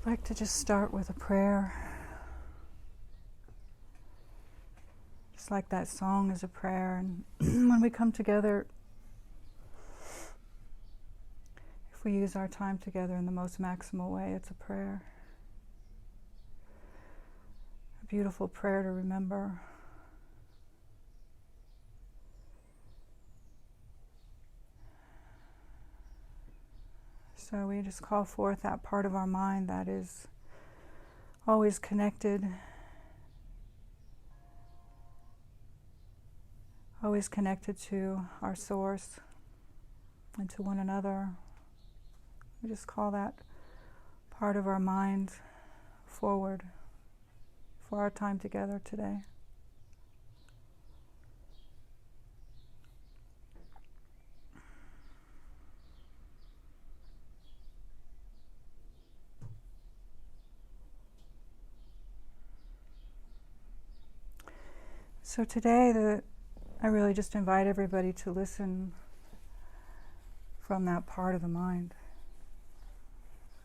I'd like to just start with a prayer. Just like that song is a prayer. And when we come together, if we use our time together in the most maximal way, it's a prayer. A beautiful prayer to remember. So we just call forth that part of our mind that is always connected, to our source and to one another. We just call that part of our mind forward for our time together today. So today, I really just invite everybody to listen from that part of the mind.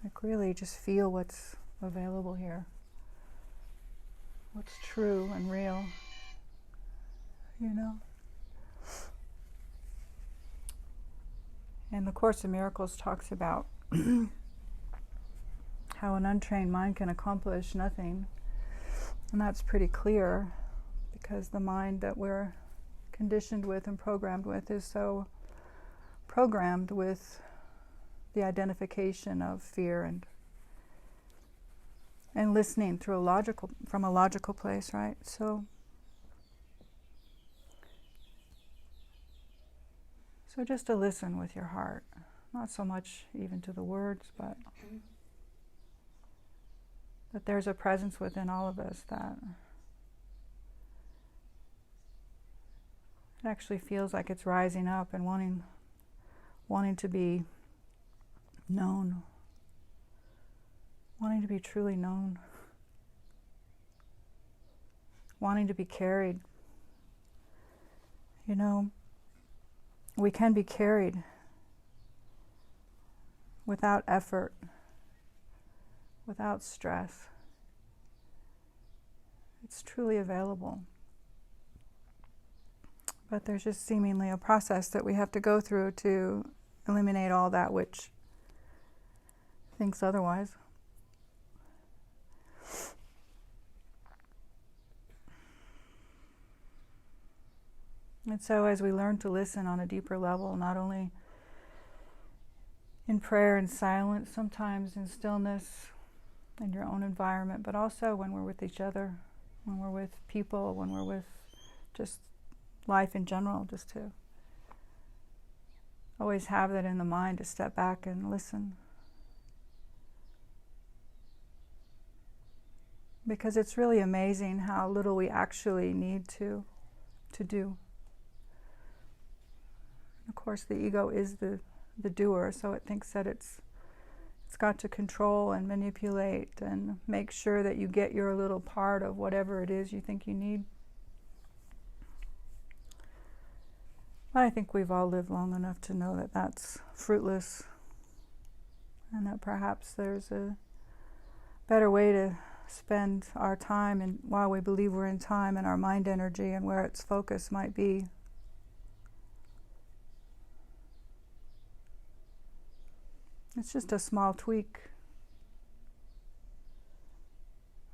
Like really just feel what's available here. What's true and real, And the Course in Miracles talks about how an untrained mind can accomplish nothing. And that's pretty clear, because the mind that we're conditioned with and programmed with is so programmed with the identification of fear and listening from a logical place, right? So just to listen with your heart, not so much even to the words, but that there's a presence within all of us that it actually feels like it's rising up and wanting to be known, wanting to be truly known, wanting to be carried. We can be carried without effort, without stress. It's truly available. But there's just seemingly a process that we have to go through to eliminate all that which thinks otherwise. And so as we learn to listen on a deeper level, not only in prayer and silence, sometimes in stillness, in your own environment, but also when we're with each other, when we're with people, when we're with just life in general, just to always have that in the mind, to step back and listen. Because it's really amazing how little we actually need to do. Of course, the ego is the doer, so it thinks that it's got to control and manipulate and make sure that you get your little part of whatever it is you think you need. But I think we've all lived long enough to know that that's fruitless, and that perhaps there's a better way to spend our time, and while we believe we're in time, and our mind energy and where its focus might be. It's just a small tweak,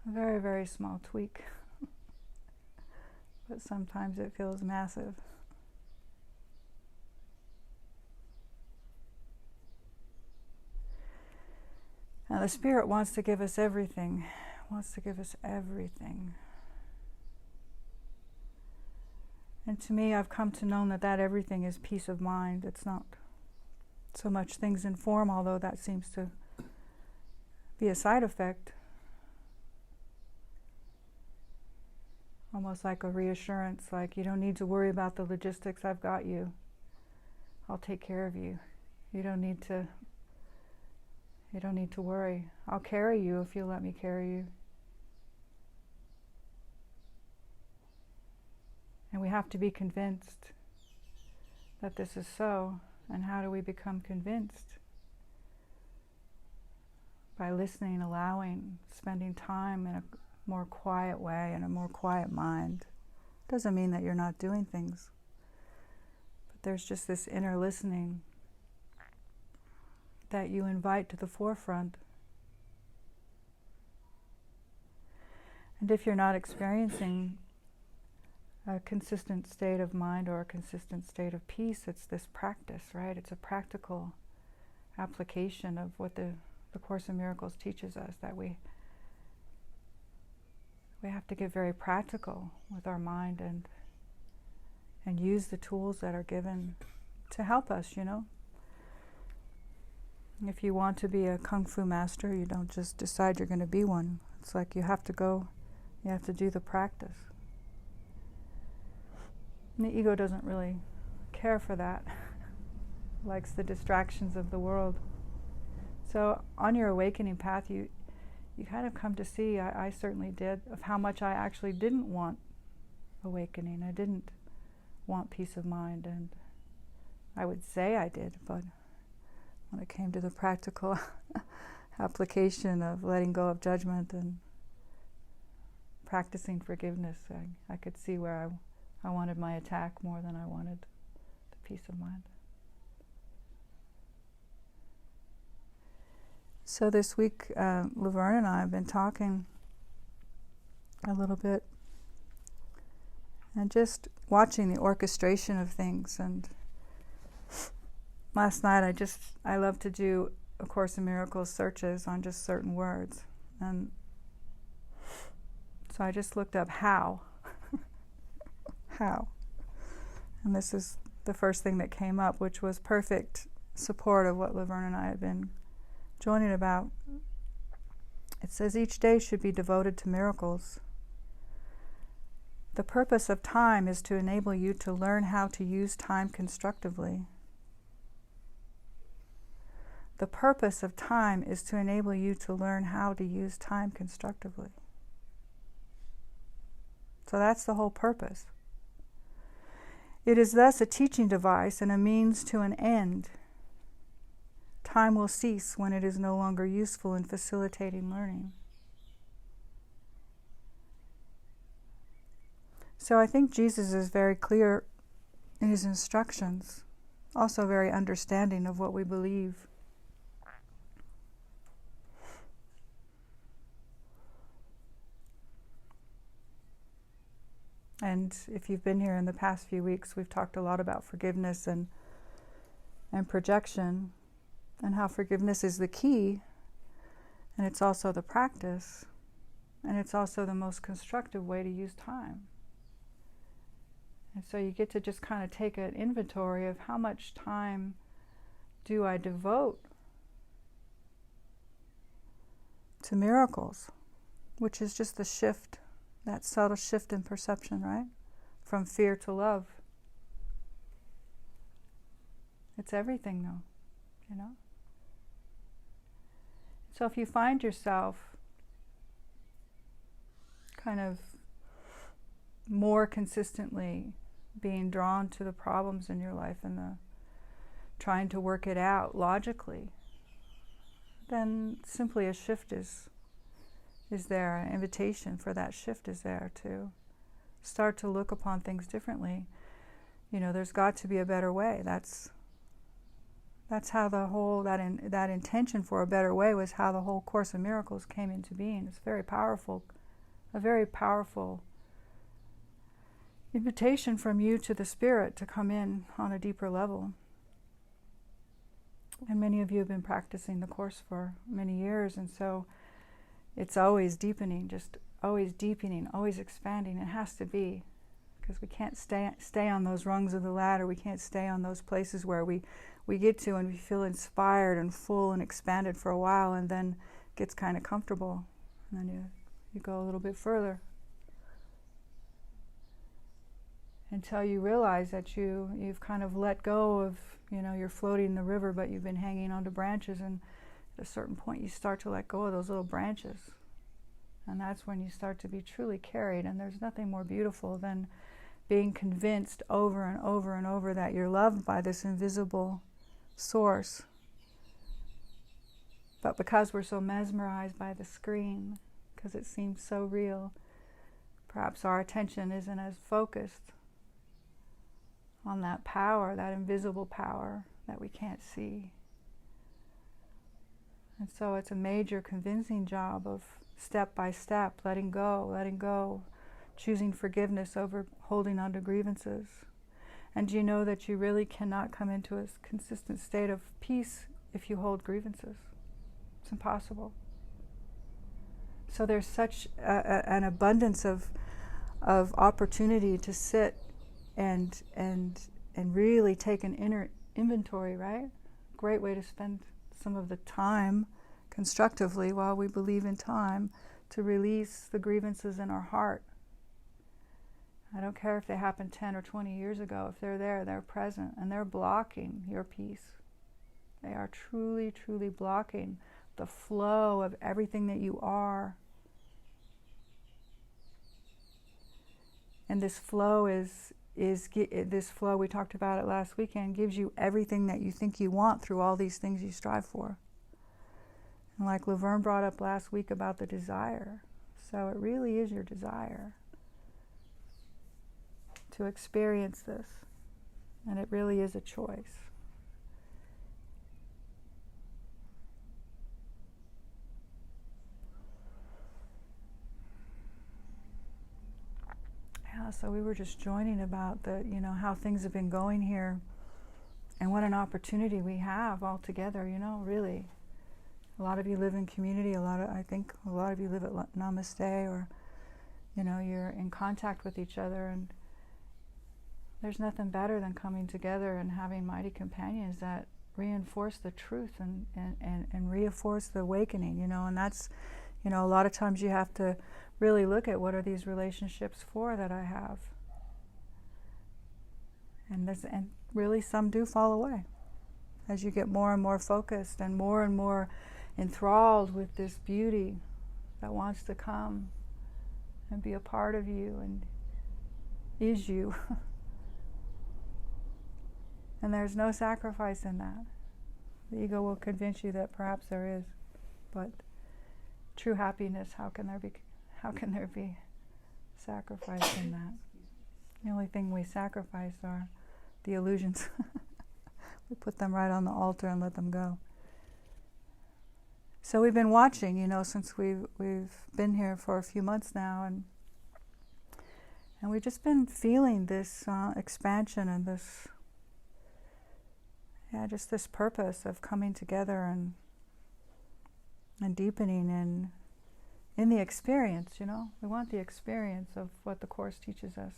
a very, very small tweak, but sometimes it feels massive. Now the Spirit wants to give us everything, And to me, I've come to know that everything is peace of mind. It's not so much things in form, although that seems to be a side effect. Almost like a reassurance, like you don't need to worry about the logistics, I've got you. I'll take care of you. You don't need to worry. I'll carry you if you'll let me carry you. And we have to be convinced that this is so. And how do we become convinced? by listening, allowing, spending time in a more quiet way, in a more quiet mind. Doesn't mean that you're not doing things, but there's just this inner listening that you invite to the forefront. And if you're not experiencing a consistent state of mind or a consistent state of peace, it's this practice, right? It's a practical application of what the Course in Miracles teaches us, that we have to get very practical with our mind and use the tools that are given to help us, you know. If you want to be a Kung Fu master, you don't just decide you're going to be one. It's like you have to do the practice. And the ego doesn't really care for that. It likes the distractions of the world. So on your awakening path, you kind of come to see, I certainly did, of how much I actually didn't want awakening. I didn't want peace of mind, and I would say I did, but when it came to the practical application of letting go of judgment and practicing forgiveness, I could see where I wanted my attack more than I wanted the peace of mind. So this week, Laverne and I have been talking a little bit and just watching the orchestration of things. And last night I love to do A Course in Miracles searches on just certain words. And so I just looked up how. How. And this is the first thing that came up, which was perfect support of what Laverne and I had been joining about. It says each day should be devoted to miracles. The purpose of time is to enable you to learn how to use time constructively. The purpose of time is to enable you to learn how to use time constructively. So that's the whole purpose. It is thus a teaching device and a means to an end. Time will cease when it is no longer useful in facilitating learning. So I think Jesus is very clear in his instructions, also very understanding of what we believe. And if you've been here in the past few weeks, we've talked a lot about forgiveness and projection, and how forgiveness is the key, and it's also the practice, and it's also the most constructive way to use time. And so you get to just kind of take an inventory of how much time do I devote to miracles, which is just the shift, that subtle shift in perception, right? From fear to love. It's everything, though, you know? So if you find yourself kind of more consistently being drawn to the problems in your life and trying to work it out logically, then simply a shift is there, an invitation for that shift is there to start to look upon things differently. You know, there's got to be a better way. That's how the whole, that intention for a better way was how the whole Course in Miracles came into being. It's very powerful, a very powerful invitation from you to the Spirit to come in on a deeper level. And many of you have been practicing the Course for many years, and so it's always deepening, just always deepening, always expanding. It has to be, because we can't stay on those rungs of the ladder. We can't stay on those places where we get to and we feel inspired and full and expanded for a while, and then it gets kind of comfortable, and then you go a little bit further until you realize that you've kind of let go of, you know, you're floating in the river, but you've been hanging onto branches, and at a certain point you start to let go of those little branches, and that's when you start to be truly carried. And there's nothing more beautiful than being convinced over and over and over that you're loved by this invisible source But because we're so mesmerized by the screen, because it seems so real, perhaps our attention isn't as focused on that power, that invisible power that we can't see. And so it's a major convincing job of step by step, letting go, choosing forgiveness over holding on to grievances. And do you know that you really cannot come into a consistent state of peace if you hold grievances? It's impossible. So there's such an abundance of opportunity to sit and really take an inner inventory, right? Great way to spend some of the time constructively, while we believe in time, to release the grievances in our heart. I don't care if they happened 10 or 20 years ago. If they're there, they're present, and they're blocking your peace. They are truly, truly blocking the flow of everything that you are. And this flow this flow, we talked about it last weekend, gives you everything that you think you want through all these things you strive for. And like Laverne brought up last week about the desire. So it really is your desire to experience this. And it really is a choice. Yeah, so we were just joining about how things have been going here, and what an opportunity we have all together, really. A lot of you live in community, I think a lot of you live at Namaste, or, you're in contact with each other, and there's nothing better than coming together and having mighty companions that reinforce the truth and reinforce the awakening, and that's, a lot of times you have to really look at what are these relationships for that I have. And really some do fall away as you get more and more focused and more enthralled with this beauty that wants to come and be a part of you and is you. And there's no sacrifice in that. The ego will convince you that perhaps there is, but true happiness, how can there be sacrifice in that? The only thing we sacrifice are the illusions. We put them right on the altar and let them go. So we've been watching, since we've been here for a few months now, and we've just been feeling this expansion and this, just this purpose of coming together and deepening in the experience. We want the experience of what the Course teaches us.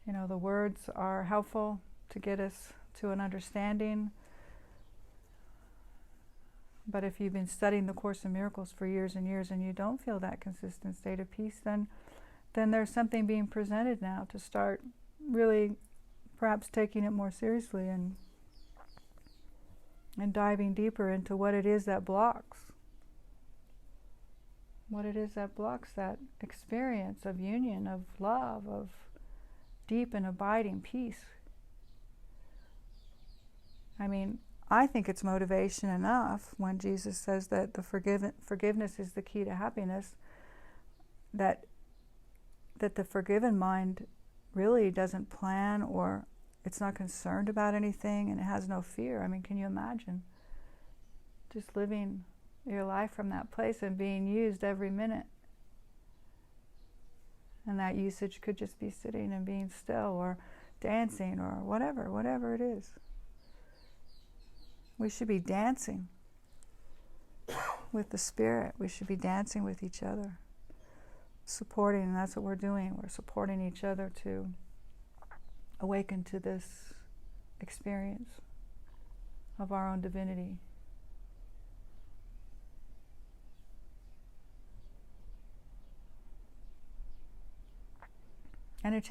The words are helpful to get us to an understanding. But if you've been studying the Course in Miracles for years and years and you don't feel that consistent state of peace, then there's something being presented now to start really perhaps taking it more seriously and diving deeper into what it is that blocks. What it is that blocks that experience of union, of love, of deep and abiding peace. I think it's motivation enough when Jesus says that the forgiveness is the key to happiness, that the forgiven mind really doesn't plan, or it's not concerned about anything, and it has no fear. Can you imagine just living your life from that place and being used every minute? And that usage could just be sitting and being still, or dancing, or whatever it is. We should be dancing with the Spirit. We should be dancing with each other, supporting, and that's what we're doing. We're supporting each other to awaken to this experience of our own divinity. And it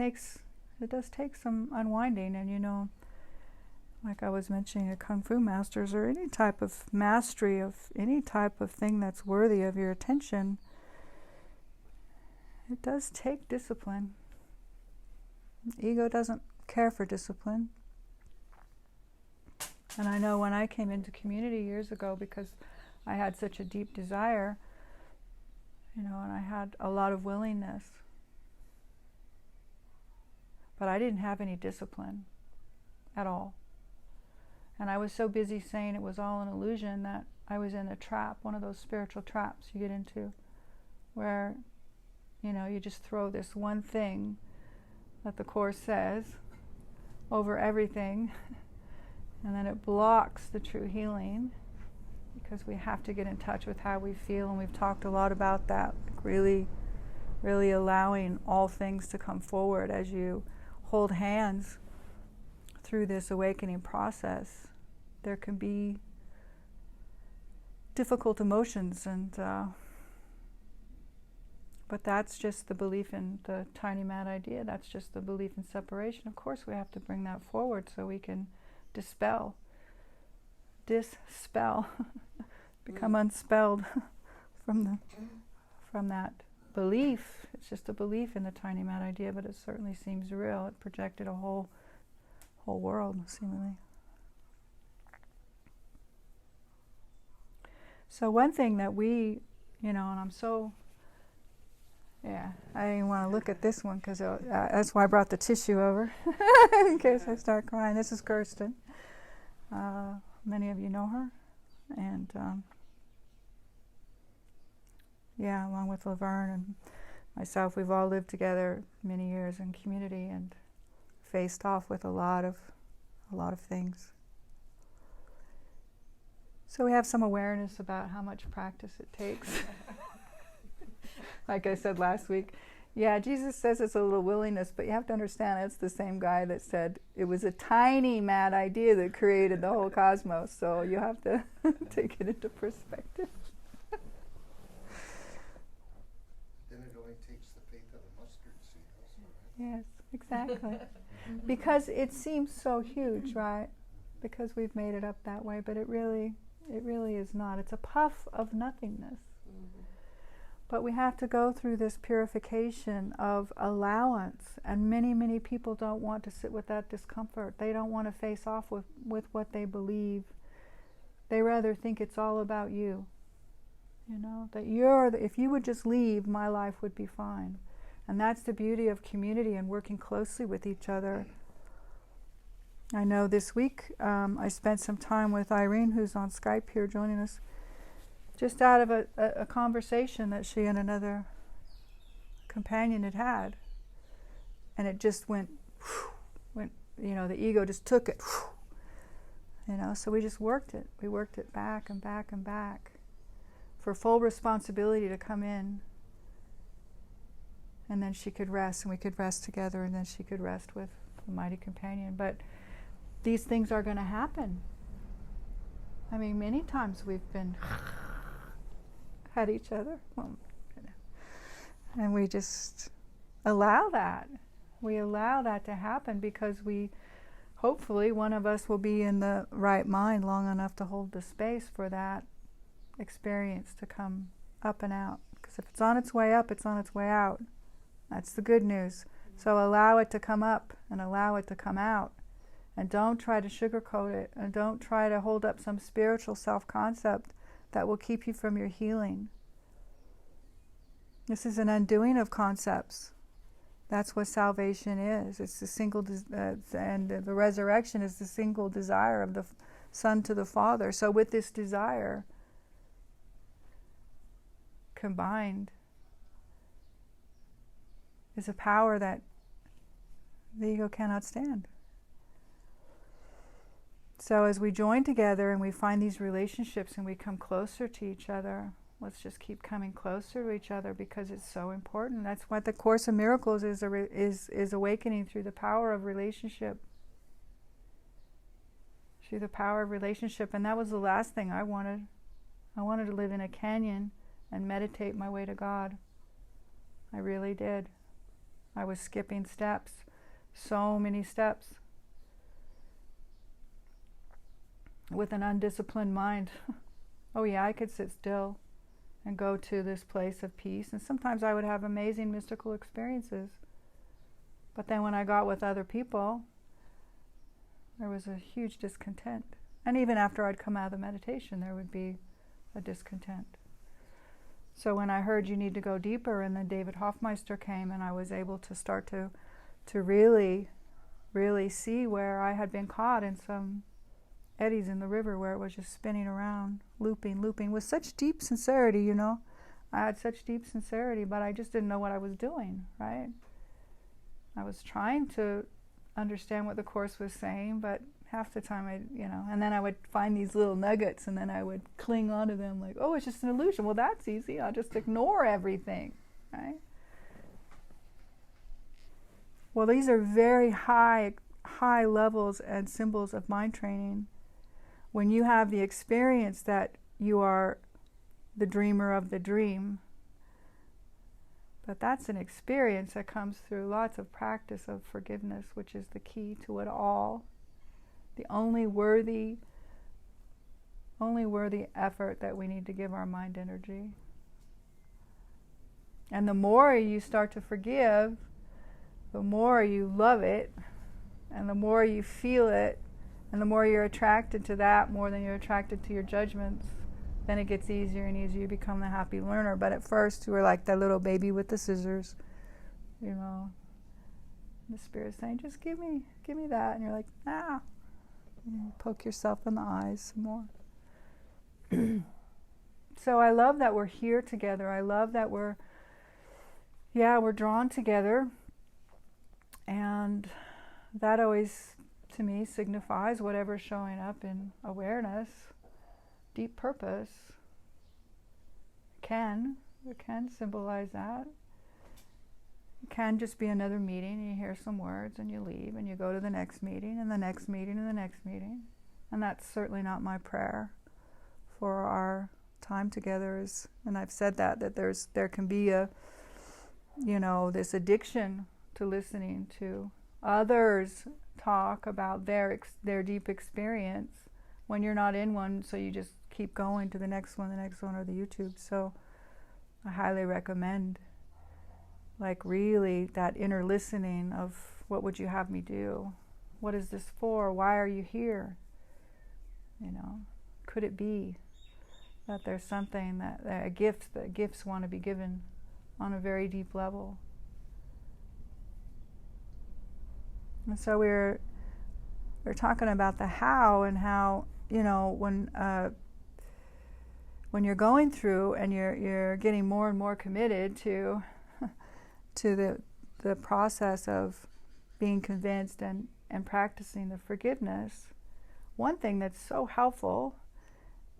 does take some unwinding, and like I was mentioning, the Kung Fu masters, or any type of mastery of any type of thing that's worthy of your attention, it does take discipline. Ego doesn't care for discipline. And I know when I came into community years ago, because I had such a deep desire, and I had a lot of willingness. But I didn't have any discipline at all. And I was so busy saying it was all an illusion that I was in a trap, one of those spiritual traps you get into, where, you just throw this one thing that the Course says over everything, and then it blocks the true healing, because we have to get in touch with how we feel, and we've talked a lot about that, like really allowing all things to come forward as you hold hands through this awakening process. There can be difficult emotions, but that's just the belief in the tiny mad idea. That's just the belief in separation. Of course, we have to bring that forward so we can dispel, become unspelled from that belief. It's just a belief in the tiny mad idea, but it certainly seems real. It projected a whole world, seemingly. So one thing that we, and I'm so, I didn't want to look at this one because that's why I brought the tissue over in case I start crying. This is Kirsten. Many of you know her, and along with Laverne and myself, we've all lived together many years in community and faced off with a lot of things. So we have some awareness about how much practice it takes. Like I said last week, Jesus says it's a little willingness, but you have to understand it's the same guy that said it was a tiny mad idea that created the whole cosmos. So you have to take it into perspective. Then it only takes the faith of a mustard seed also, right? Yes, exactly. Because it seems so huge, right? Because we've made it up that way, but it really is not. It's a puff of nothingness. Mm-hmm. But we have to go through this purification of allowance, and many, many people don't want to sit with that discomfort. They don't want to face off with what they believe. They rather think it's all about you. That if you would just leave, my life would be fine. And that's the beauty of community and working closely with each other. I know this week I spent some time with Irene, who's on Skype here joining us, just out of a conversation that she and another companion had. And it just went, the ego just took it, so we just worked it. We worked it back and back and back for full responsibility to come in. And then she could rest, and we could rest together, and then she could rest with the mighty companion. But these things are going to happen. I mean, many times we've been at each other, and we just allow that. We allow that to happen because hopefully one of us will be in the right mind long enough to hold the space for that experience to come up and out. Because if it's on its way up, it's on its way out. That's the good news. So allow it to come up and allow it to come out. And don't try to sugarcoat it, and don't try to hold up some spiritual self-concept that will keep you from your healing. This is an undoing of concepts. That's what salvation is. It's the single, and the resurrection is the single desire of the Son to the Father. So with this desire combined is a power that the ego cannot stand. So as we join together and we find these relationships and we come closer to each other, let's just keep coming closer to each other because it's so important. That's what the Course in Miracles is awakening through the power of relationship. Through the power of relationship. And that was the last thing I wanted. I wanted to live in a canyon and meditate my way to God. I really did. I was skipping steps. So many steps. With an undisciplined mind. Oh yeah, I could sit still and go to this place of peace. And sometimes I would have amazing mystical experiences. But then when I got with other people, there was a huge discontent. And even after I'd come out of the meditation, there would be a discontent. So when I heard you need to go deeper, and then David Hoffmeister came, and I was able to start to really, really see where I had been caught in some eddies in the river where it was just spinning around, looping, with such deep sincerity, you know. I had such deep sincerity, but I just didn't know what I was doing, right? I was trying to understand what the Course was saying, but half the time and then I would find these little nuggets, and then I would cling onto them like, oh, it's just an illusion. Well, that's easy. I'll just ignore everything, right? Well, these are very high levels and symbols of mind training. When you have the experience that you are the dreamer of the dream, but that's an experience that comes through lots of practice of forgiveness, which is the key to it all. The only worthy effort that we need to give our mind energy. And the more you start to forgive, the more you love it, and the more you feel it, and the more you're attracted to that more than you're attracted to your judgments, then it gets easier and easier. You become the happy learner. But at first, you were like that little baby with the scissors, you know. The Spirit's saying, just give me that. And you're like, nah. You poke yourself in the eyes some more. So I love that we're here together. I love that we're drawn together. And that always, to me, signifies whatever's showing up in awareness, deep purpose. It can symbolize that. It can just be another meeting, and you hear some words, and you leave, and you go to the next meeting, and the next meeting, and the next meeting. And that's certainly not my prayer for our time together. And I've said that there can be this addiction to listening to others talk about their deep experience when you're not in one, so you just keep going to the next one, or the YouTube. So I highly recommend, like, really that inner listening of, what would you have me do? What is this for? Why are you here? You know, could it be that there's something that gifts want to be given on a very deep level? And so we're talking about the how, and how, you know, when you're going through and you're getting more and more committed to the process of being convinced and practicing the forgiveness, one thing that's so helpful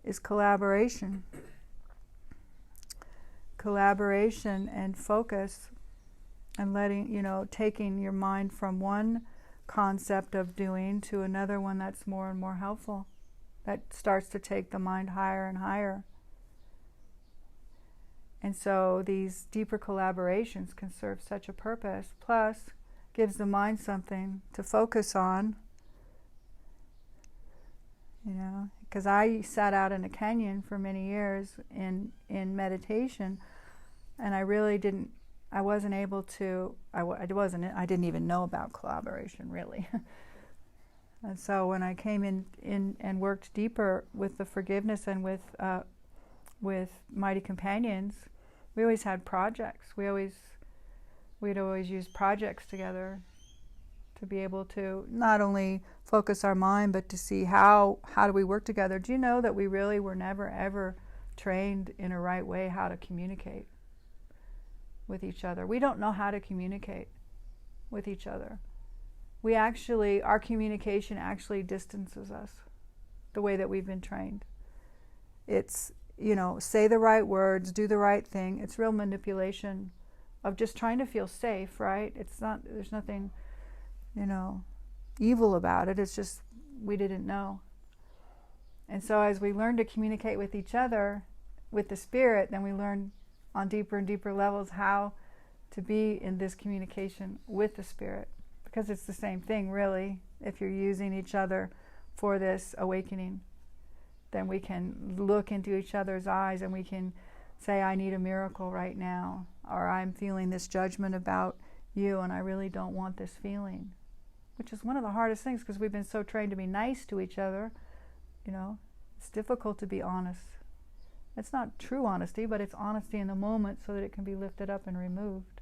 is collaboration. Collaboration and focus, and taking your mind from one concept of doing to another one that's more and more helpful, that starts to take the mind higher and higher. And so these deeper collaborations can serve such a purpose, plus gives the mind something to focus on. You know, because I sat out in a canyon for many years in meditation, and I didn't even know about collaboration, really. And so when I came in and worked deeper with the forgiveness and with Mighty Companions, we always had projects. We'd always use projects together to be able to not only focus our mind, but to see how do we work together. Do you know that we really were never ever trained in a right way how to communicate with each other? We don't know how to communicate with each other. Our communication actually distances us, the way that we've been trained. It's, say the right words, do the right thing. It's real manipulation of just trying to feel safe, right? There's nothing, evil about it. It's just we didn't know. And so as we learn to communicate with each other, with the Spirit, then we learn on deeper and deeper levels how to be in this communication with the Spirit. Because it's the same thing, really. If you're using each other for this awakening, then we can look into each other's eyes and we can say, I need a miracle right now, or I'm feeling this judgment about you and I really don't want this feeling. Which is one of the hardest things, because we've been so trained to be nice to each other. It's difficult to be honest It's not true honesty, but it's honesty in the moment so that it can be lifted up and removed.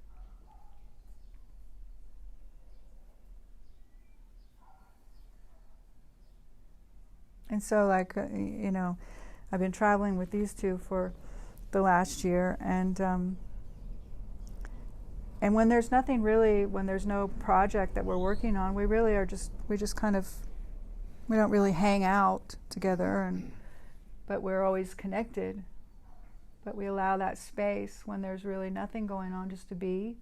And so, like, I've been traveling with these two for the last year, and when there's nothing really, when there's no project that we're working on, we just kind of, we don't really hang out together, but we're always connected. But we allow that space when there's really nothing going on, just to be,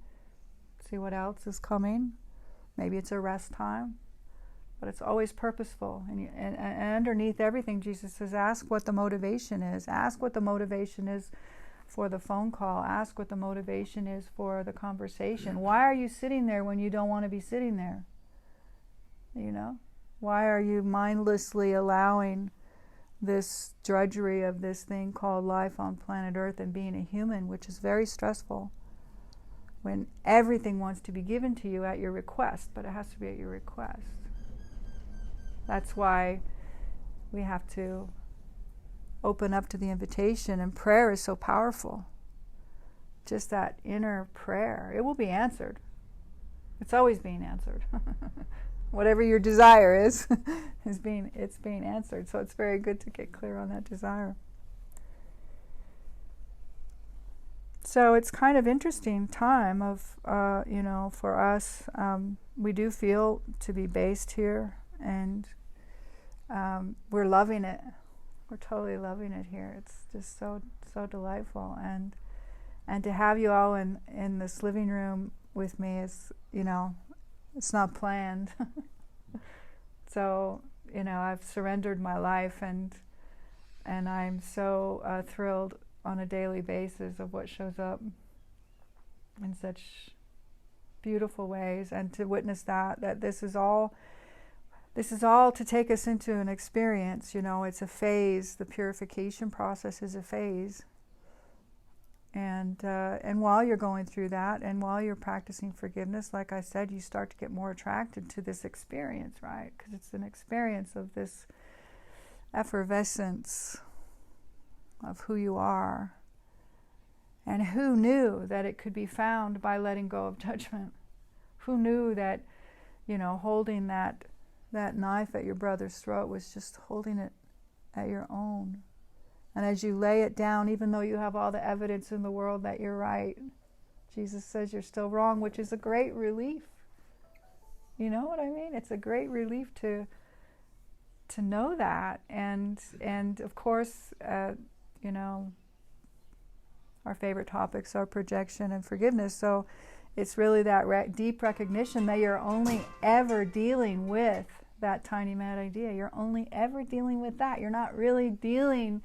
see what else is coming. Maybe it's a rest time, but it's always purposeful. And underneath everything, Jesus says, ask what the motivation is. Ask what the motivation is for the phone call. Ask what the motivation is for the conversation. Why are you sitting there when you don't want to be sitting there? Why are you mindlessly allowing this drudgery of this thing called life on planet Earth and being a human, which is very stressful, when everything wants to be given to you at your request, but it has to be at your request. That's why we have to open up to the invitation, and prayer is so powerful. Just that inner prayer, it will be answered. It's always being answered. Whatever your desire is, it's being answered. So it's very good to get clear on that desire. So it's kind of interesting time of, for us. We do feel to be based here, and we're loving it. We're totally loving it here. It's just so delightful, and to have you all in this living room with me is, it's not planned. So, I've surrendered my life, and I'm so thrilled on a daily basis of what shows up in such beautiful ways, and to witness that this is all to take us into an experience. It's a phase. The purification process is a phase. And while you're going through that, and while you're practicing forgiveness, like I said, you start to get more attracted to this experience, right? Because it's an experience of this effervescence of who you are. And who knew that it could be found by letting go of judgment? Who knew that, holding that knife at your brother's throat was just holding it at your own? And as you lay it down, even though you have all the evidence in the world that you're right, Jesus says you're still wrong, which is a great relief. You know what I mean? It's a great relief to know that. And of course, our favorite topics are projection and forgiveness. So it's really that deep recognition that you're only ever dealing with that tiny mad idea. You're only ever dealing with that. You're not really dealing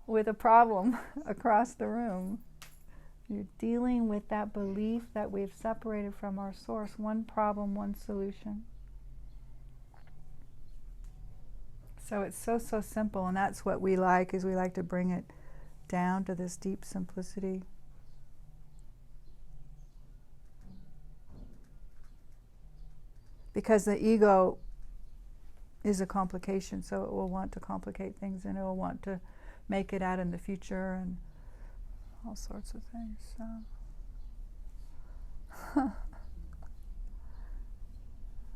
with a problem across the room. You're dealing with that belief that we've separated from our source. One problem, one solution. So it's so simple, and that's what we like, is we like to bring it down to this deep simplicity. Because the ego is a complication, so it will want to complicate things, and it will want to make it out in the future and all sorts of things. So,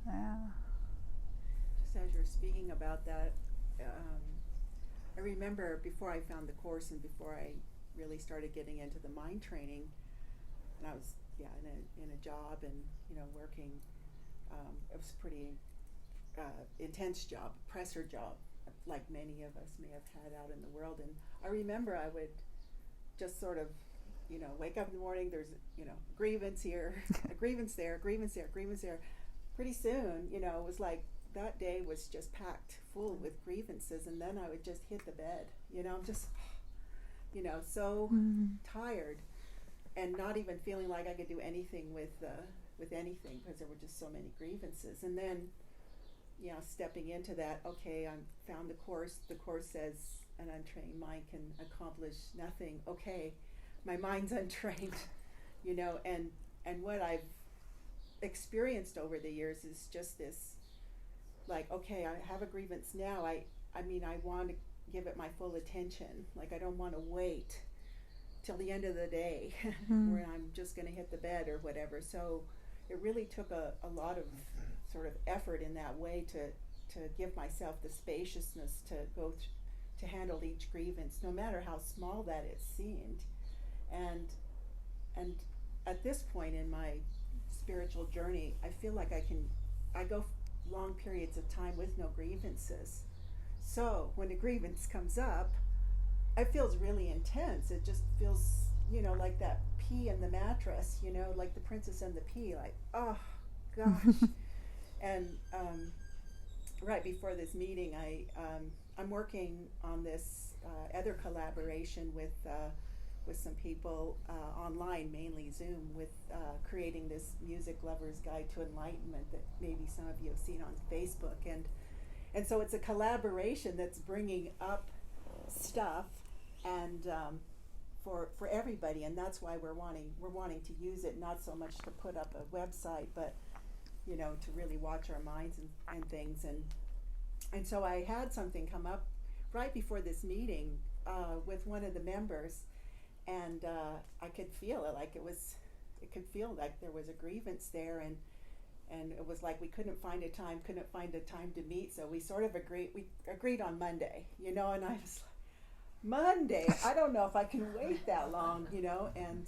yeah. Just as you're speaking about that, I remember before I found the Course and before I really started getting into the mind training, and I was in a job and working. It was a pretty intense job, pressure job, like many of us may have had out in the world. And I remember I would just sort of, wake up in the morning, there's, grievance here, a grievance there, grievance there, grievance there. Pretty soon, it was like that day was just packed full with grievances, and then I would just hit the bed, just, so tired, and not even feeling like I could do anything with anything, because there were just so many grievances. And then stepping into that, okay, I found the Course says an untrained mind can accomplish nothing. Okay, my mind's untrained, and what I've experienced over the years is just this, like, okay, I have a grievance now. I mean, I want to give it my full attention. Like, I don't want to wait till the end of the day where I'm just going to hit the bed or whatever. So it really took a lot of sort of effort in that way to give myself the spaciousness to to handle each grievance, no matter how small that it seemed. And at this point in my spiritual journey, I feel like I go long periods of time with no grievances. So when a grievance comes up, it feels really intense. It just feels, like that pea in the mattress, like the princess and the pea, like, oh gosh. And right before this meeting, I'm working on this other collaboration with some people online, mainly Zoom, with creating this Music Lover's Guide to Enlightenment that maybe some of you have seen on Facebook. And so it's a collaboration that's bringing up stuff and for everybody, and that's why we're wanting to use it, not so much to put up a website, but to really watch our minds and things. And so I had something come up right before this meeting with one of the members, and I could feel it, like it could feel like there was a grievance there, and it was like we couldn't find a time to meet, so we sort of agreed on Monday, and I was like, Monday, I don't know if I can wait that long, and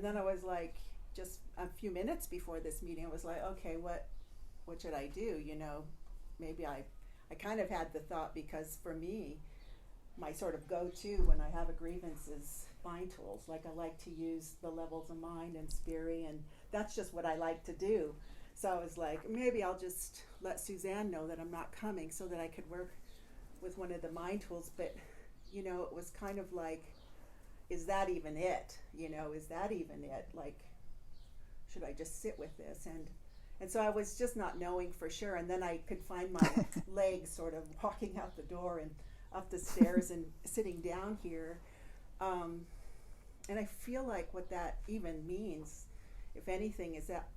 then I was like, just a few minutes before this meeting, I was like, okay, what should I do? Maybe I kind of had the thought, because for me, my sort of go-to when I have a grievance is mind tools. Like, I like to use the levels of mind and spirit, and that's just what I like to do. So I was like, maybe I'll just let Suzanne know that I'm not coming so that I could work with one of the mind tools. But, it was kind of like, is that even it? Is that even it? Like, should I just sit with this? And so I was just not knowing for sure. And then I could find my legs sort of walking out the door and up the stairs and sitting down here. And I feel like what that even means, if anything, is that,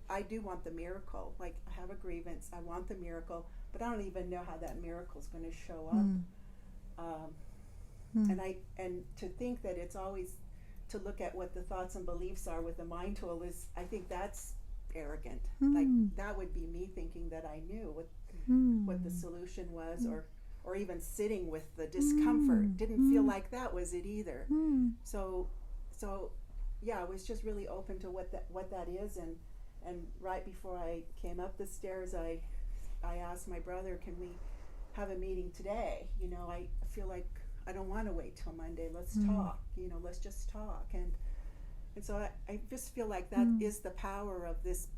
I do want the miracle. Like, I have a grievance, I want the miracle, but I don't even know how that miracle is going to show up. And to think that it's always to look at what the thoughts and beliefs are with the mind tool is, I think that's arrogant. Like, that would be me thinking that I knew what the solution was, or even sitting with the discomfort. Didn't feel like that was it either. So yeah, I was just really open to what that is, and right before I came up the stairs, I asked my brother, can we have a meeting today? I feel like I don't want to wait till Monday. Let's talk. Let's just talk. And so I just feel like that is the power of this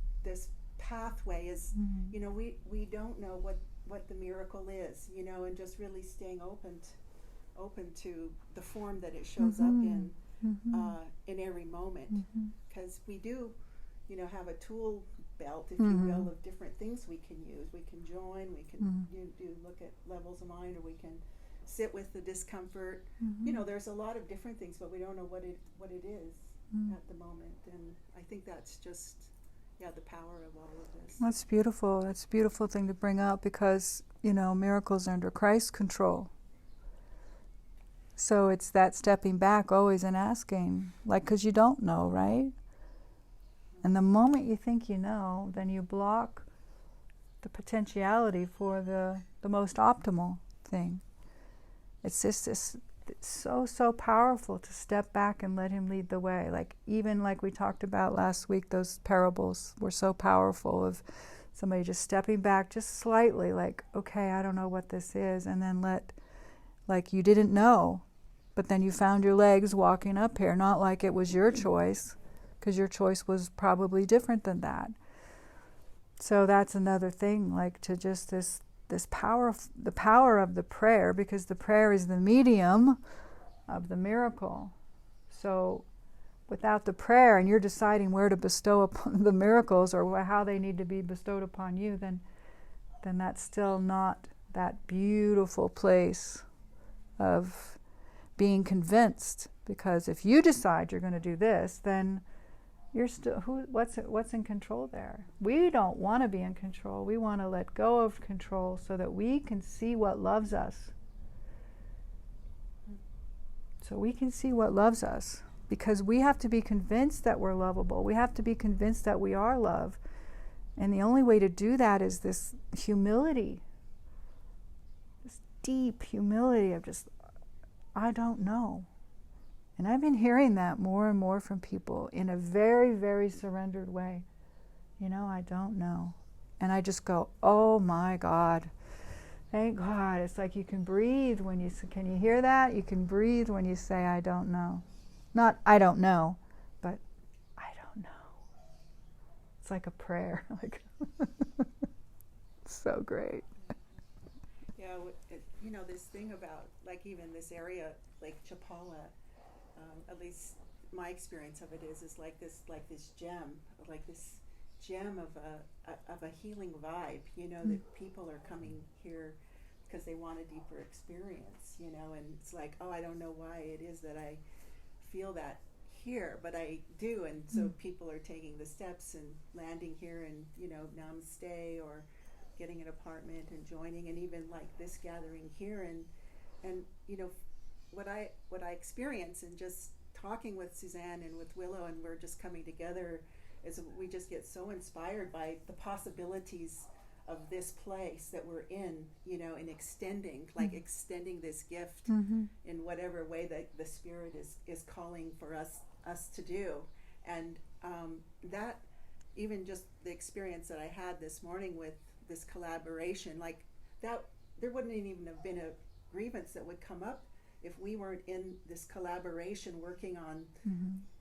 pathway. Is we don't know what the miracle is. And just really staying open to the form that it shows up in every moment. Because we do, have a tool belt, if you will, of different things we can use. We can join. We can do look at levels of mind, or we can sit with the discomfort. There's a lot of different things, but we don't know what it is at the moment. And I think that's just the power of all of this. That's beautiful. That's a beautiful thing to bring up, because miracles are under Christ's control. So it's that stepping back always and asking, like, because you don't know, right? And the moment you think you know, then you block the potentiality for the most optimal thing. It's just it's so powerful to step back and let him lead the way. Like, even like we talked about last week, those parables were so powerful, of somebody just stepping back just slightly, like, okay, I don't know what this is, and then like you didn't know, but then you found your legs walking up here, not like it was your choice, because your choice was probably different than that. So that's another thing, like, to just this power, the power of the prayer, because the prayer is the medium of the miracle. So without the prayer, and you're deciding where to bestow upon the miracles, or how they need to be bestowed upon you, then that's still not that beautiful place of being convinced. Because if you decide you're going to do this, then you're still what's in control there? We don't want to be in control. We want to let go of control so that we can see what loves us so we can see what loves us, because we have to be convinced that we're lovable. We have to be convinced that we are love. And the only way to do that is this humility, this deep humility of just, I don't know. And I've been hearing that more and more from people in a very, very surrendered way. I don't know. And I just go, oh my God. Thank God. It's like you can breathe when you, can you hear that? You can breathe when you say, I don't know. Not, I don't know, but I don't know. It's like a prayer. Like, so great. Yeah, this thing about, like, even this area, like Chapala, at least my experience of it is like this gem of a healing vibe, that people are coming here because they want a deeper experience, and it's like, oh, I don't know why it is that I feel that here, but I do, and so people are taking the steps and landing here and, namaste, or getting an apartment and joining, and even like this gathering here, and what I experience, and just talking with Suzanne and with Willow, and we're just coming together, is we just get so inspired by the possibilities of this place that we're in, and extending this gift in whatever way that the Spirit is calling for us to do. And that, even just the experience that I had this morning with this collaboration, like that, there wouldn't even have been a grievance that would come up if we weren't in this collaboration working on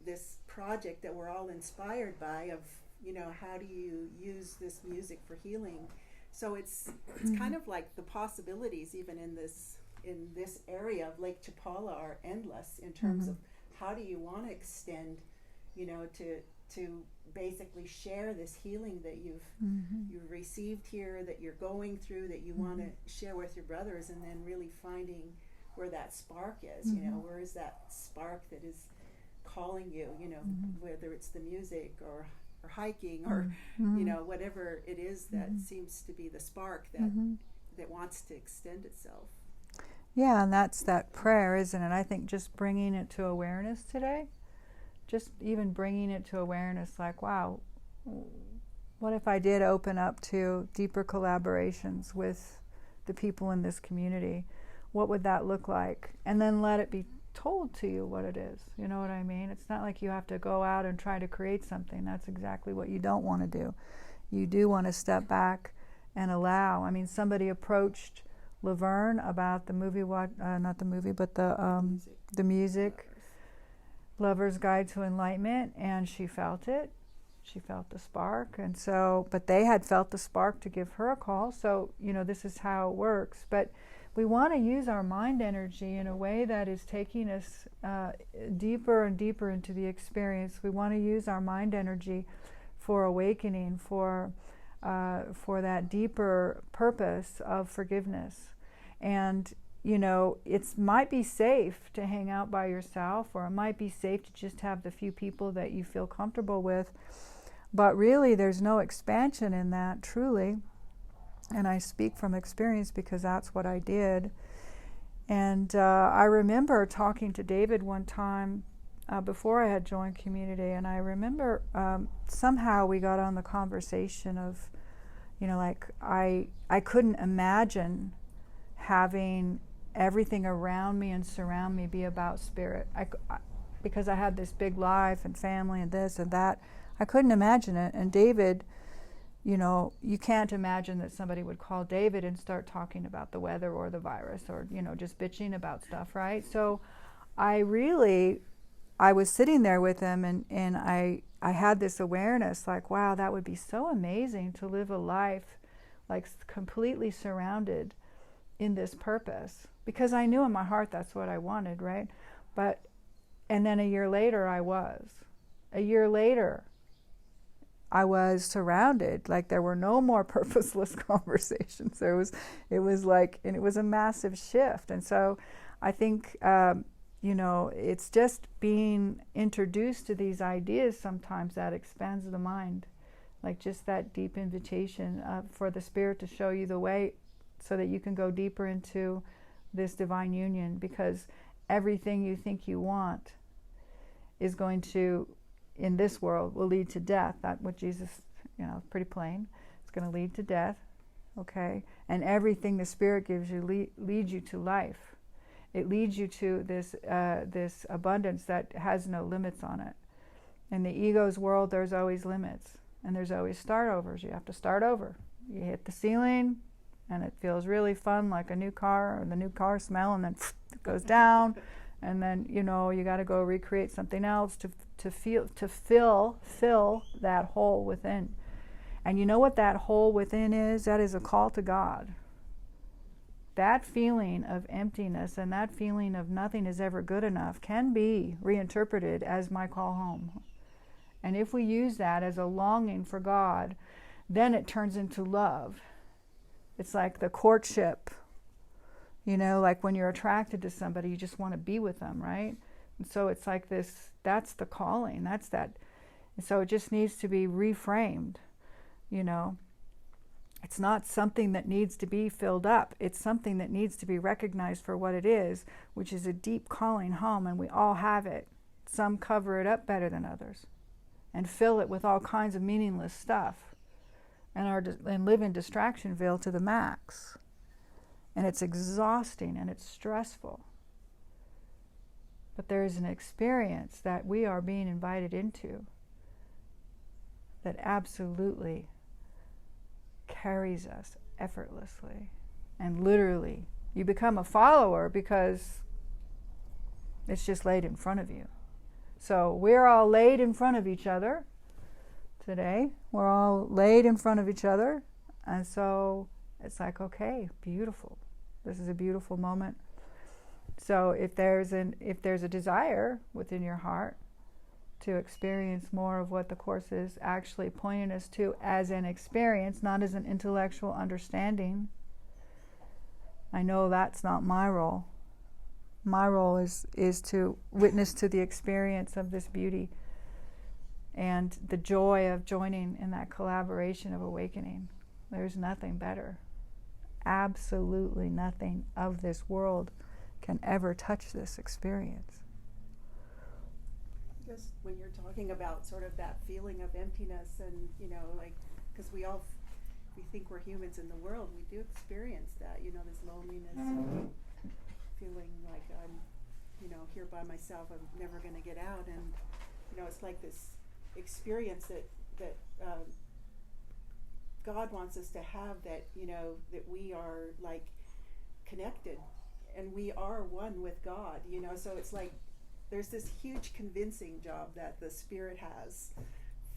this project that we're all inspired by, of how do you use this music for healing. So it's kind of like the possibilities even in this area of Lake Chapala are endless in terms of how do you want to extend, to basically share this healing that you've received here, that you're going through, that you want to share with your brothers, and then really finding where that spark is, where is that spark that is calling you, whether it's the music or hiking or, whatever it is that seems to be the spark that wants to extend itself. Yeah, and that's that prayer, isn't it? I think just bringing it to awareness today, just even bringing it to awareness, like, wow, what if I did open up to deeper collaborations with the people in this community? What would that look like? And then let it be told to you what it is. You know what I mean? It's not like you have to go out and try to create something. That's exactly what you don't want to do. You do want to step back and allow. I mean, somebody approached Laverne about the movie, not the movie, but the music, Lover's Guide to Enlightenment, and she felt it. She felt the spark, and so, but they had felt the spark to give her a call. So, this is how it works. But we want to use our mind energy in a way that is taking us deeper and deeper into the experience. We want to use our mind energy for awakening, for that deeper purpose of forgiveness. And, it might be safe to hang out by yourself, or it might be safe to just have the few people that you feel comfortable with. But really, there's no expansion in that, truly. And I speak from experience because that's what I did. And I remember talking to David one time before I had joined community, and I remember somehow we got on the conversation of, I couldn't imagine having everything around me and surround me be about spirit. Because I had this big life and family and this and that, I couldn't imagine it. And David, you can't imagine that somebody would call David and start talking about the weather or the virus or, just bitching about stuff, right? So I was sitting there with him, and I had this awareness, like, wow, that would be so amazing to live a life like completely surrounded in this purpose. Because I knew in my heart that's what I wanted, right? And then a year later I was surrounded, like there were no more purposeless conversations. It was a massive shift. And so I think, it's just being introduced to these ideas sometimes that expands the mind, like just that deep invitation for the Spirit to show you the way so that you can go deeper into this divine union. Because everything you think you want is going to, in this world, will lead to death. That's what Jesus, pretty plain. It's going to lead to death, okay? And everything the Spirit gives you leads you to life. It leads you to this abundance that has no limits on it. In the ego's world, there's always limits, and there's always start-overs. You have to start over. You hit the ceiling, and it feels really fun, like a new car, or the new car smell, and then it goes down, and then you got to go recreate something else to fill that hole within. And you know what that hole within is? That is a call to God. That feeling of emptiness and that feeling of nothing is ever good enough can be reinterpreted as my call home. And if we use that as a longing for God, then it turns into love. It's like the courtship. Like when you're attracted to somebody, you just want to be with them, right? And so it's like this, that's the calling, that's that. And so it just needs to be reframed, It's not something that needs to be filled up. It's something that needs to be recognized for what it is, which is a deep calling home, and we all have it. Some cover it up better than others and fill it with all kinds of meaningless stuff and live in distractionville to the max. And it's exhausting and it's stressful. But there is an experience that we are being invited into that absolutely carries us effortlessly. And literally, you become a follower because it's just laid in front of you. So we're all laid in front of each other today. We're all laid in front of each other. And so it's like, okay, beautiful. This is a beautiful moment. So if there's a desire within your heart to experience more of what the Course is actually pointing us to as an experience, not as an intellectual understanding, I know that's not my role. My role is to witness to the experience of this beauty and the joy of joining in that collaboration of awakening. There's nothing better. Absolutely nothing of this world can ever touch this experience. Just when you're talking about sort of that feeling of emptiness and, because we think we're humans in the world, we do experience that, this loneliness and feeling like I'm, here by myself, I'm never going to get out. And, it's like this experience that God wants us to have, that, that we are like connected and we are one with God, so it's like there's this huge convincing job that the Spirit has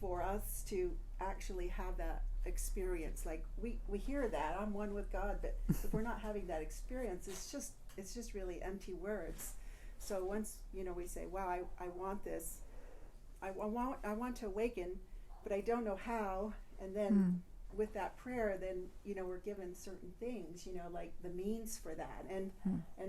for us to actually have that experience. Like we hear that I'm one with God, but if we're not having that experience, it's just really empty words. So once we say, wow, I want this, I want to awaken, but I don't know how. And then with that prayer, then we're given certain things, like the means for that, and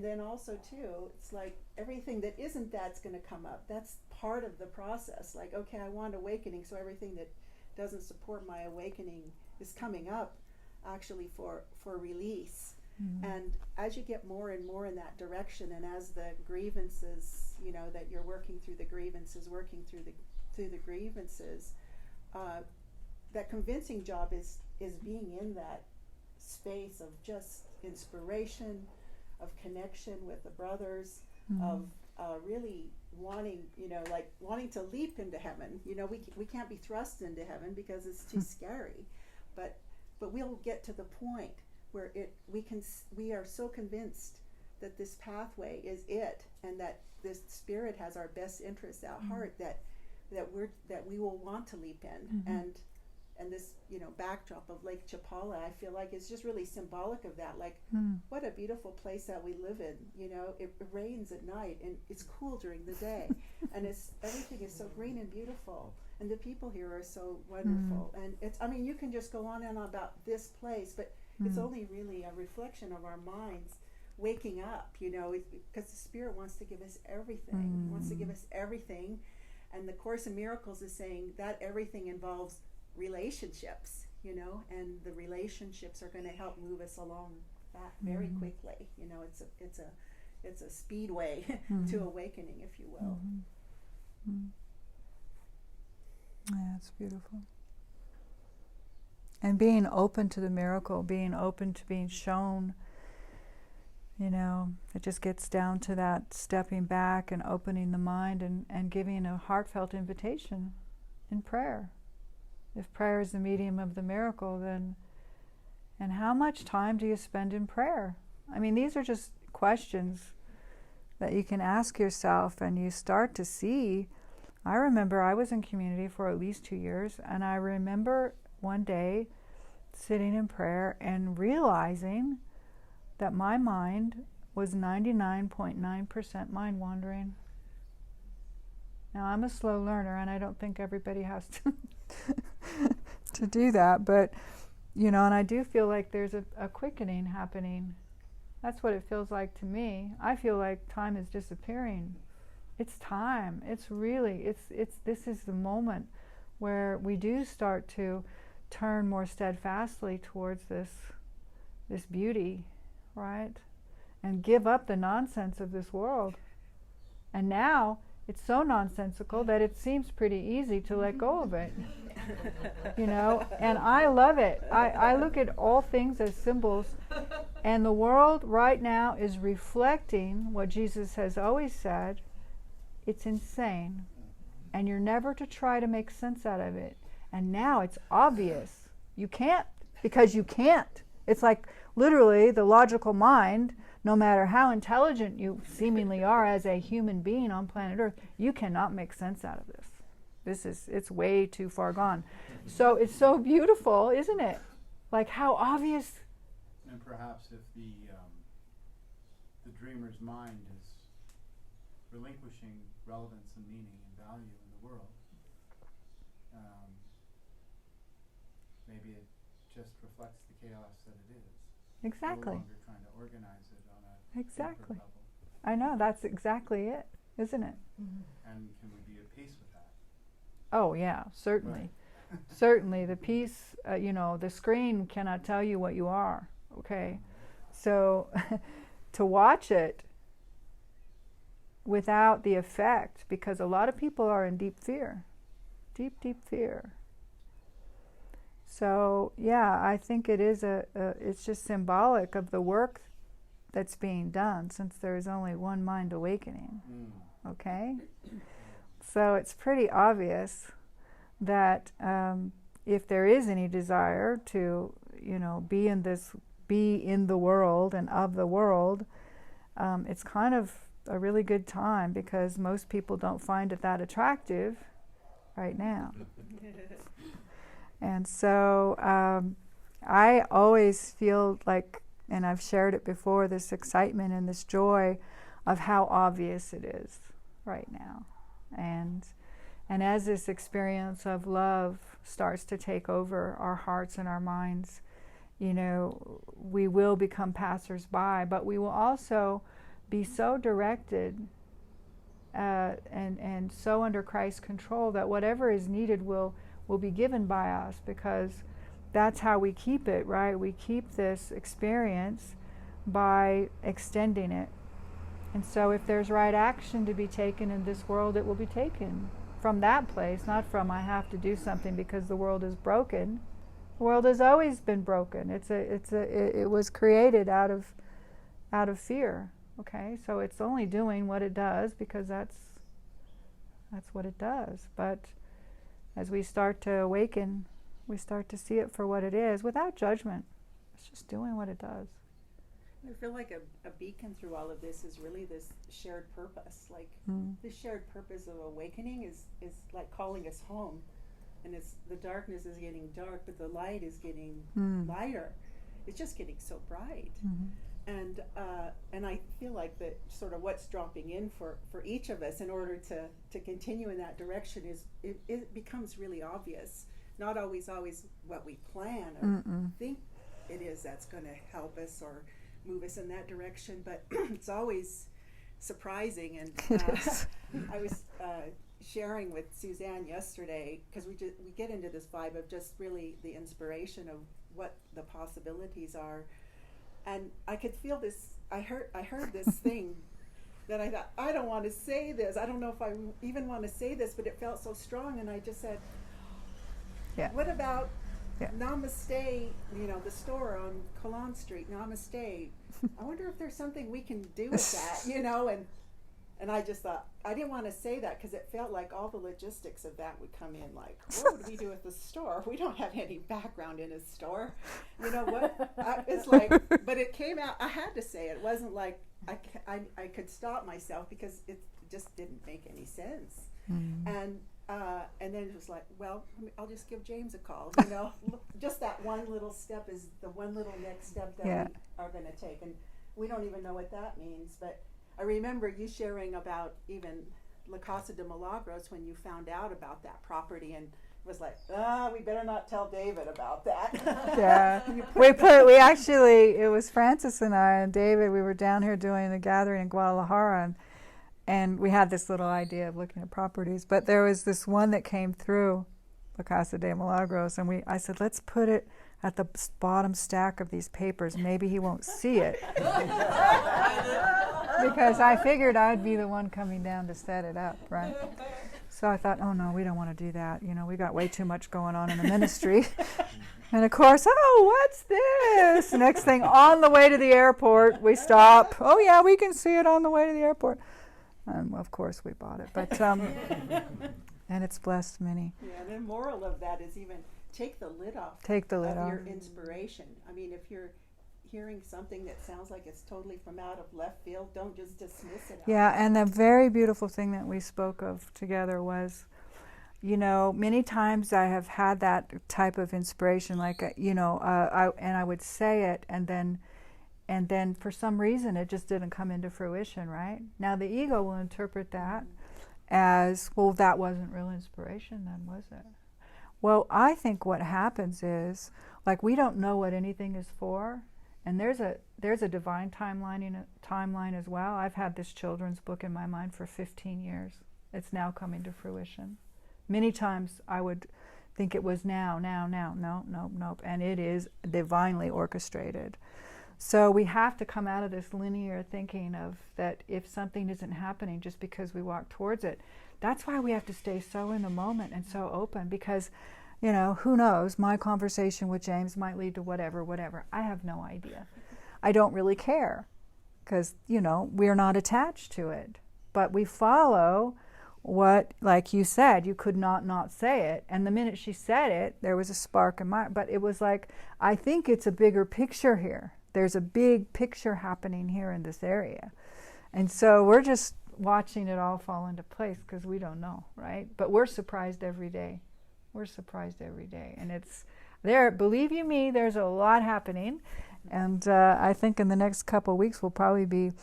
then also too, it's like everything that isn't that's going to come up. That's part of the process. Like, okay, I want awakening, so everything that doesn't support my awakening is coming up, actually for release. And as you get more and more in that direction, and as the grievances, that you're working through the grievances, that convincing job is being in that space of just inspiration, of connection with the brothers, of really wanting, wanting to leap into heaven. We can't be thrust into heaven because it's too scary, but we'll get to the point where we are so convinced that this pathway is it, and that this Spirit has our best interests at heart, that we will want to leap in. And this, backdrop of Lake Chapala, I feel like it's just really symbolic of that. Like, what a beautiful place that we live in. It rains at night and it's cool during the day, and everything is so green and beautiful, and the people here are so wonderful. And you can just go on and on about this place, but it's only really a reflection of our minds waking up. Because the Spirit wants to give us everything. Wants to give us everything, and the Course in Miracles is saying that everything involves relationships, and the relationships are going to help move us along that very quickly. it's a speedway to awakening, if you will. Yeah, it's beautiful. And being open to the miracle, being open to being shown, it just gets down to that stepping back and opening the mind and giving a heartfelt invitation in prayer. If prayer is the medium of the miracle, then, and how much time do you spend in prayer? I mean, these are just questions that you can ask yourself, and you start to see. I remember I was in community for at least 2 years, and I remember one day sitting in prayer and realizing that my mind was 99.9% mind wandering. Now, I'm a slow learner, and I don't think everybody has to to do that, but, and I do feel like there's a quickening happening. That's what it feels like to me. I feel like time is disappearing. It's time. It's really, this is the moment where we do start to turn more steadfastly towards this beauty, right? And give up the nonsense of this world. And now it's so nonsensical that it seems pretty easy to let go of it. And I love it. I look at all things as symbols, and the world right now is reflecting what Jesus has always said. It's insane, and you're never to try to make sense out of it. And now it's obvious. You can't, because you can't. It's like literally the logical mind, no matter how intelligent you seemingly are as a human being on planet Earth, you cannot make sense out of this. It's way too far gone. So it's so beautiful, isn't it? Like how obvious. And perhaps if the dreamer's mind is relinquishing relevance and meaning and value in the world, maybe it just reflects the chaos that it is. Exactly. No longer trying to organize it on a Exactly. level. I know, that's exactly it, isn't it? And can we be at peace with that? Oh yeah, certainly. Certainly, the peace, the screen cannot tell you what you are, okay? So to watch it without the effect, because a lot of people are in deep fear, deep fear. So yeah, I think it is it's just symbolic of the work that's being done, since there is only one mind awakening, okay? So it's pretty obvious that if there is any desire to, be in the world and of the world, it's kind of a really good time, because most people don't find it that attractive right now. And so I always feel like, and I've shared it before, this excitement and this joy of how obvious it is right now. And as this experience of love starts to take over our hearts and our minds, we will become passers-by, but we will also be so directed and so under Christ's control that whatever is needed will be given by us, because that's how we keep it, right? We keep this experience by extending it. And so if there's right action to be taken in this world, it will be taken from that place, not from I have to do something because the world is broken. The world has always been broken. It was created out of fear. Okay, so it's only doing what it does because that's what it does. But as we start to awaken, we start to see it for what it is, without judgment. It's just doing what it does. I feel like a beacon through all of this is really this shared purpose. Like this shared purpose of awakening is like calling us home, and it's the darkness is getting dark, but the light is getting lighter. It's just getting so bright. And I feel like that sort of what's dropping in for each of us in order to continue in that direction is it becomes really obvious. Not always what we plan or think it is that's going to help us or move us in that direction, but it's always surprising. And I was sharing with Suzanne yesterday, because we get into this vibe of just really the inspiration of what the possibilities are. And I could feel this. I heard this thing that I thought, I don't want to say this. I don't know if I even want to say this, but it felt so strong. And I just said, Yeah. what about Yeah. Namaste, the store on Cologne Street, Namaste. I wonder if there's something we can do with that, and I just thought, I didn't want to say that because it felt like all the logistics of that would come in, like, what would we do at the store? We don't have any background in a store. You know what? It's like, but it came out, I had to say it. It wasn't like I could stop myself because it just didn't make any sense. And then it was like, well, I'll just give James a call, Just that one little step is the one little next step that we are going to take. And we don't even know what that means. But I remember you sharing about even La Casa de Milagros when you found out about that property, and it was like, we better not tell David about that. Yeah. We actually, it was Francis and I and David, we were down here doing a gathering in Guadalajara, and we had this little idea of looking at properties, but there was this one that came through, La Casa de Milagros, and I said, let's put it at the bottom stack of these papers. Maybe he won't see it. Because I figured I'd be the one coming down to set it up, right? So I thought, oh no, we don't want to do that. We got way too much going on in the ministry. And of course, what's this? Next thing, on the way to the airport, we stop. Oh yeah, we can see it on the way to the airport. And of course we bought it, but and it's blessed many. Yeah, the moral of that is even take the lid off. Take the lid off. Your inspiration. I mean, if you're hearing something that sounds like it's totally from out of left field, don't just dismiss it. Yeah, and the very beautiful thing that we spoke of together was, many times I have had that type of inspiration, like, and I would say it, and then for some reason it just didn't come into fruition, right? Now the ego will interpret that as, well, that wasn't real inspiration then, was it? Well, I think what happens is, like, we don't know what anything is for, and there's a divine timeline as well. I've had this children's book in my mind for 15 years. It's now coming to fruition. Many times I would think it was now, nope, and it is divinely orchestrated. So we have to come out of this linear thinking of that if something isn't happening just because we walk towards it. That's why we have to stay so in the moment and so open, because who knows, my conversation with James might lead to whatever. I have no idea. I don't really care because, we're not attached to it. But we follow what, like you said, you could not say it. And the minute she said it, there was a spark in my, but it was like, I think it's a bigger picture here. There's a big picture happening here in this area. And so we're just watching it all fall into place because we don't know, right? But we're surprised every day. We're surprised every day. And it's there, believe you me, there's a lot happening. And I think in the next couple of weeks we'll probably be,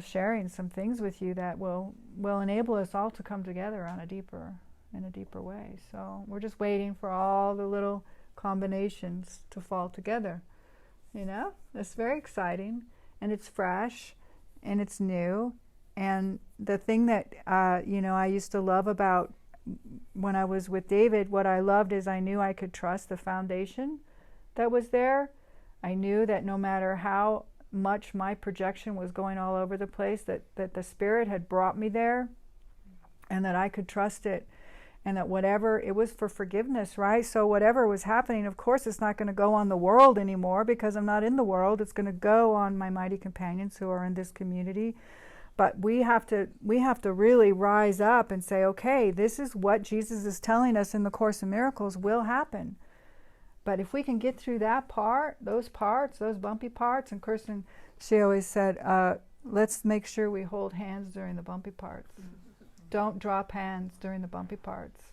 sharing some things with you that will enable us all to come together in a deeper way. So we're just waiting for all the little combinations to fall together. It's very exciting, and it's fresh, and it's new. And the thing that, I used to love about when I was with David, what I loved is I knew I could trust the foundation that was there. I knew that no matter how much my projection was going all over the place, that the Spirit had brought me there, and that I could trust it, and that whatever, it was for forgiveness, right? So whatever was happening, of course, it's not going to go on the world anymore because I'm not in the world. It's going to go on my mighty companions who are in this community. But we have to really rise up and say, okay, this is what Jesus is telling us in the Course in Miracles will happen. But if we can get through that part, those bumpy parts, and Kirsten, she always said, let's make sure we hold hands during the bumpy parts. Don't drop hands during the bumpy parts.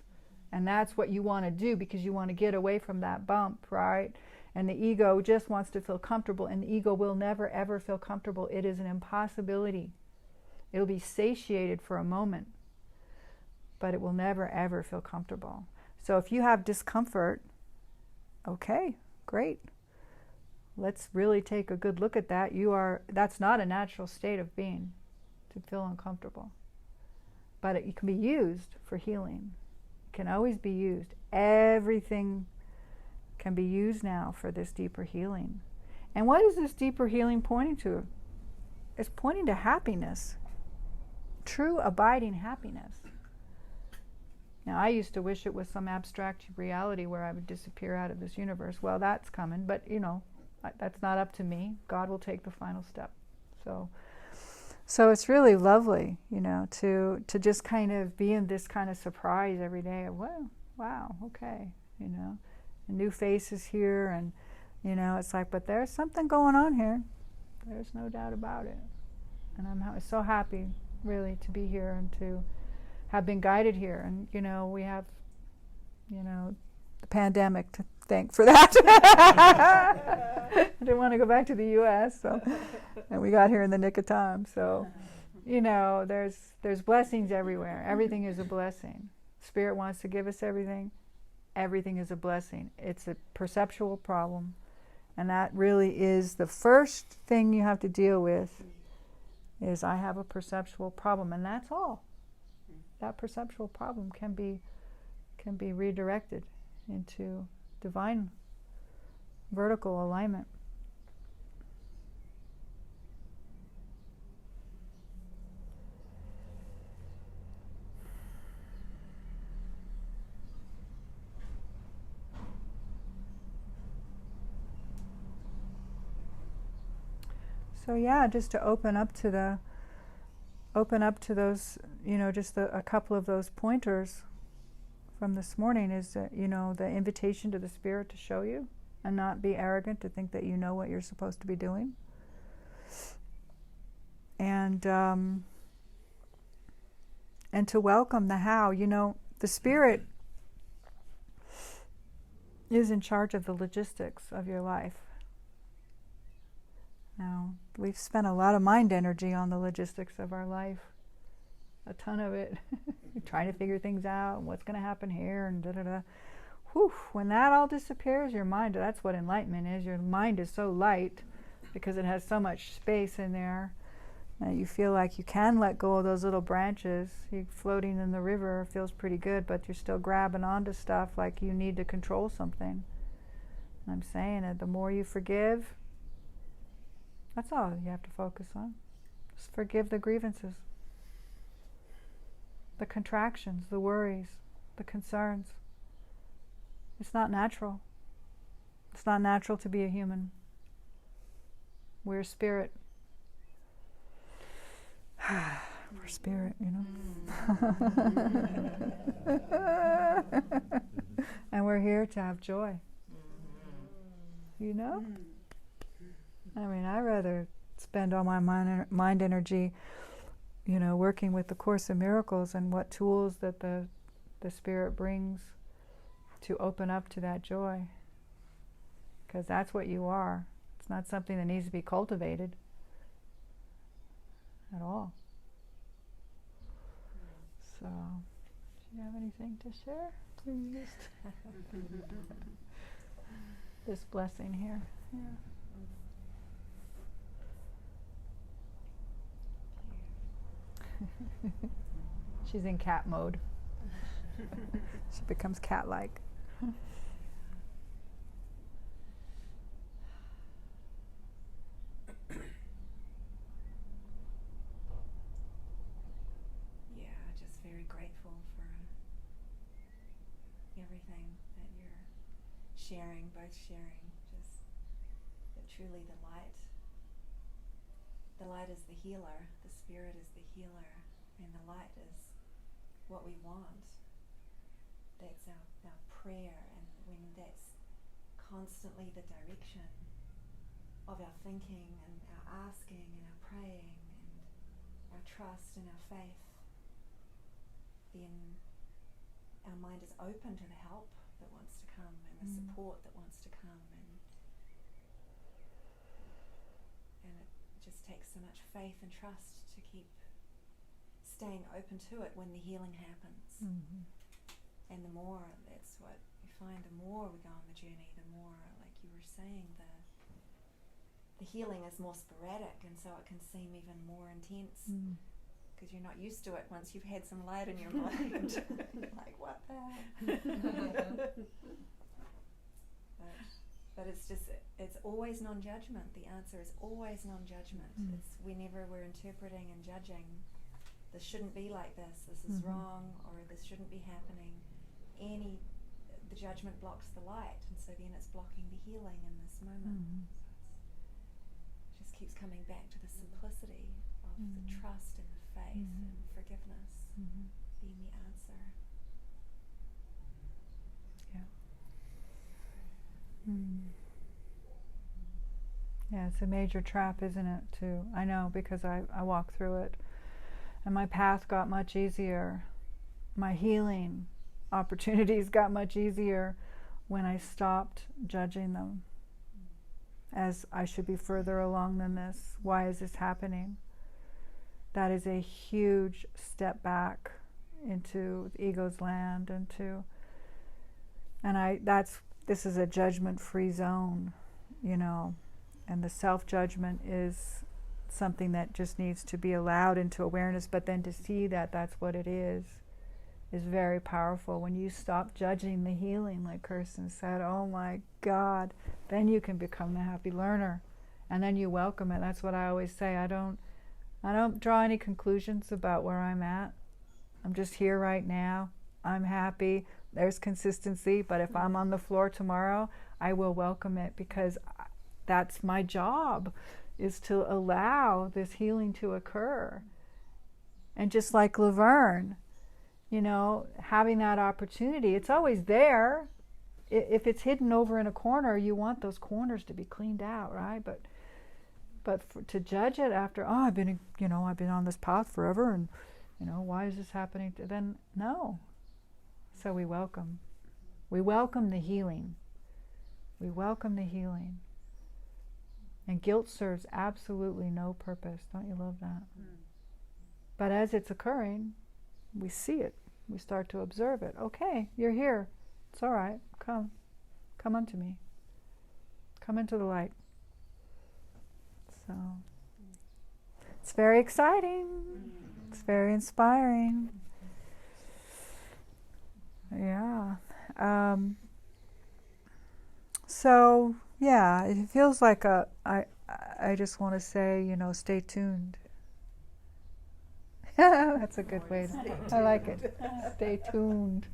And that's what you want to do because you want to get away from that bump, right? And the ego just wants to feel comfortable, and the ego will never, ever feel comfortable. It is an impossibility. It'll be satiated for a moment, but it will never, ever feel comfortable. So if you have discomfort, okay, great. Let's really take a good look at that. That's not a natural state of being, to feel uncomfortable. But it can be used for healing. It can always be used. Everything can be used now for this deeper healing. And what is this deeper healing pointing to? It's pointing to happiness. true abiding happiness. Now, I used to wish it was some abstract reality where I would disappear out of this universe. Well, that's coming, but that's not up to me. God will take the final step. So it's really lovely, to just kind of be in this kind of surprise every day of, well, wow, okay, and new faces here, and it's like, but there's something going on here. There's no doubt about it. And I'm so happy, really, to be here and to have been guided here. And, we have, the pandemic to thank for that. I didn't want to go back to the U.S., and we got here in the nick of time. So, there's blessings everywhere. Everything is a blessing. Spirit wants to give us everything. Everything is a blessing. It's a perceptual problem. And that really is the first thing you have to deal with, is I have a perceptual problem, and that's all. That perceptual problem can be redirected into divine vertical alignment. So yeah, just to open up to those, just a couple of those pointers from this morning is that, the invitation to the Spirit to show you, and not be arrogant to think that you know what you're supposed to be doing. And to welcome the how. The Spirit is in charge of the logistics of your life. Now, we've spent a lot of mind energy on the logistics of our life. A ton of it. Trying to figure things out, and what's going to happen here, and da-da-da. Whew, when that all disappears, your mind, that's what enlightenment is. Your mind is so light because it has so much space in there that you feel like you can let go of those little branches. You floating in the river feels pretty good, but you're still grabbing onto stuff like you need to control something. I'm saying it, the more you forgive, that's all you have to focus on. Just forgive the grievances, the contractions, the worries, the concerns. It's not natural. It's not natural to be a human. We're spirit. We're spirit, And we're here to have joy. I mean, I'd rather spend all my mind energy, working with the Course in Miracles and what tools that the Spirit brings to open up to that joy. Because that's what you are. It's not something that needs to be cultivated at all. So, do you have anything to share? Please. This blessing here. Yeah. She's in cat mode. She becomes cat-like. Yeah, just very grateful for everything that you're sharing, both sharing, just that truly the light is the healer, the Spirit is the healer, and the light is what we want. That's our prayer, and when that's constantly the direction of our thinking and our asking and our praying and our trust and our faith, then our mind is open to the help that wants to come and the support that wants to come, and it just takes so much faith and trust to keep staying open to it when the healing happens. Mm-hmm. And the more, that's what we find, the more we go on the journey, the more, like you were saying, the healing is more sporadic, and so it can seem even more intense because you're not used to it once you've had some light in your mind. You're like, what the hell? But it's always non-judgment. The answer is always non-judgment. It's whenever we're interpreting and judging, this shouldn't be like this is Mhm. wrong, or this shouldn't be happening, the judgment blocks the light, and so then it's blocking the healing in this moment. Mhm. It just keeps coming back to the simplicity of the trust and the faith and forgiveness Mhm. being the answer. Yeah. Yeah, it's a major trap, isn't it, too? I know, because I walked through it. And my path got much easier. My healing opportunities got much easier when I stopped judging them as I should be further along than this. Why is this happening? That is a huge step back into the ego's land, this is a judgment-free zone, and the self-judgment is something that just needs to be allowed into awareness, but then to see that that's what it is very powerful. When you stop judging the healing, like Kirsten said, oh my God, then you can become the happy learner, and then you welcome it. That's what I always say. I don't draw any conclusions about where I'm at. I'm just here right now. I'm happy. There's consistency, but if I'm on the floor tomorrow, I will welcome it, because that's my job, is to allow this healing to occur. And just like Laverne, having that opportunity, it's always there. If it's hidden over in a corner, you want those corners to be cleaned out, right? But to judge it after, I've been on this path forever, and why is this happening? Then no. So we welcome the healing. We welcome the healing. And guilt serves absolutely no purpose. Don't you love that? But as it's occurring, we see it. We start to observe it. Okay, you're here. It's all right. Come unto me. Come into the light. So it's very exciting. It's very inspiring. Yeah. So yeah, it feels like I just want to say, stay tuned. That's a good way I like it. Stay tuned.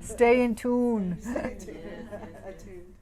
Stay in tune. Stay tuned. Attuned.